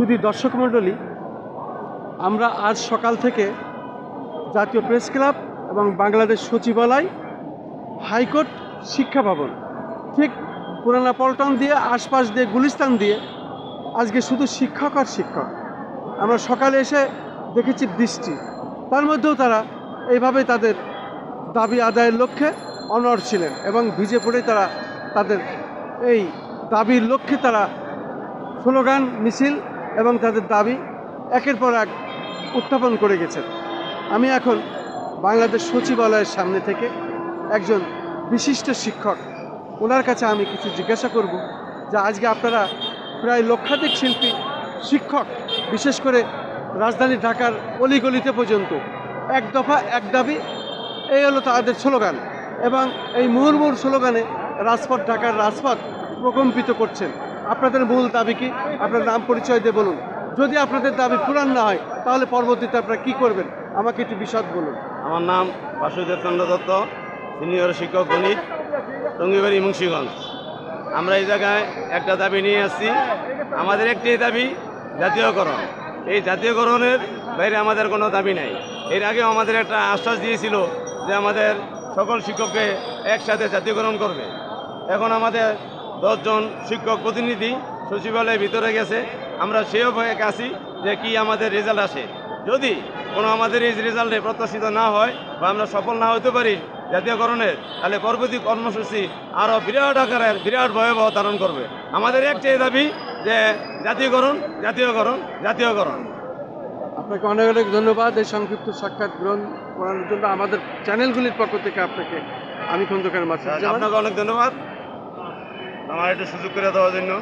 শুধু দর্শক মণ্ডলী, আমরা আজ সকাল থেকে জাতীয় প্রেস ক্লাব এবং বাংলাদেশ সচিবালয়, হাইকোর্ট, শিক্ষা ভবন, ঠিক পুরানা পল্টন দিয়ে আশপাশ দিয়ে গুলিস্তান দিয়ে আজকে শুধু শিক্ষক আর শিক্ষক। আমরা সকালে এসে দেখেছি বৃষ্টি, তার মধ্যেও তারা এইভাবে তাদের দাবি আদায়ের লক্ষ্যে অনড় ছিলেন এবং ভিজে পড়ে তারা তাদের এই দাবির লক্ষ্যে তারা স্লোগান, মিছিল এবং তাদের দাবি একের পর এক উত্থাপন করে গেছেন। আমি এখন বাংলাদেশ সচিবালয়ের সামনে থেকে একজন বিশিষ্ট শিক্ষক, ওনার কাছে আমি কিছু জিজ্ঞাসা করব যে আজকে আপনারা প্রায় লক্ষাধিক শিল্পী, শিক্ষক, বিশেষ করে রাজধানী ঢাকার অলিগলিতে পর্যন্ত এক দফা এক দাবি, এই হলো তাদের স্লোগান এবং এই মুহুর্মুহু স্লোগানে রাজপথ, ঢাকার রাজপথ প্রকম্পিত করছেন। আপনাদের মূল দাবি কি? আপনার নাম পরিচয় দিয়ে বলুন। যদি আপনাদের দাবি পূরণ না হয় তাহলে পরবর্তীতে আপনারা কী করবেন আমাকে একটু বিশদ বলুন। আমার নাম বাসুদেব চন্দ্র দত্ত, সিনিয়র শিক্ষক গণিত, টঙ্গিবাড়ি, মুন্সিগঞ্জ। আমরা এই জায়গায় একটা দাবি নিয়ে আসছি। আমাদের একটি দাবি জাতীয়করণ। এই জাতীয়করণের বাইরে আমাদের কোনো দাবি নাই। এর আগেও আমাদের একটা আশ্বাস দিয়েছিল যে আমাদের সকল শিক্ষককে একসাথে জাতীয়করণ করবে। এখন আমাদের 10 জন শিক্ষক প্রতিনিধি সচিবালয়ের ভিতরে গেছে। আমরা সেও ভয়ে আছি যে কি আমাদের রেজাল্ট আসে। যদি কোনো আমাদের এই রেজাল্টে প্রত্যাশিত না হয় বা আমরা সফল না হতে পারি জাতীয়করণের, তাহলে পরবর্তী কর্মসূচি আরও বিরাট আকারের, বিরাট ভয়াবহ ধারণ করবে। আমাদের একটাই দাবি যে জাতীয়করণ, জাতীয়করণ, জাতীয়করণ। আপনাকে অনেক অনেক ধন্যবাদ এই সংক্ষিপ্ত সাক্ষাৎ গ্রহণ করার জন্য। আমাদের চ্যানেলগুলির পক্ষ থেকে আপনাকে আমি খন্দকার মাসুদ, আপনাকে অনেক ধন্যবাদ আমার একটা সুযোগ করে দেওয়ার জন্য।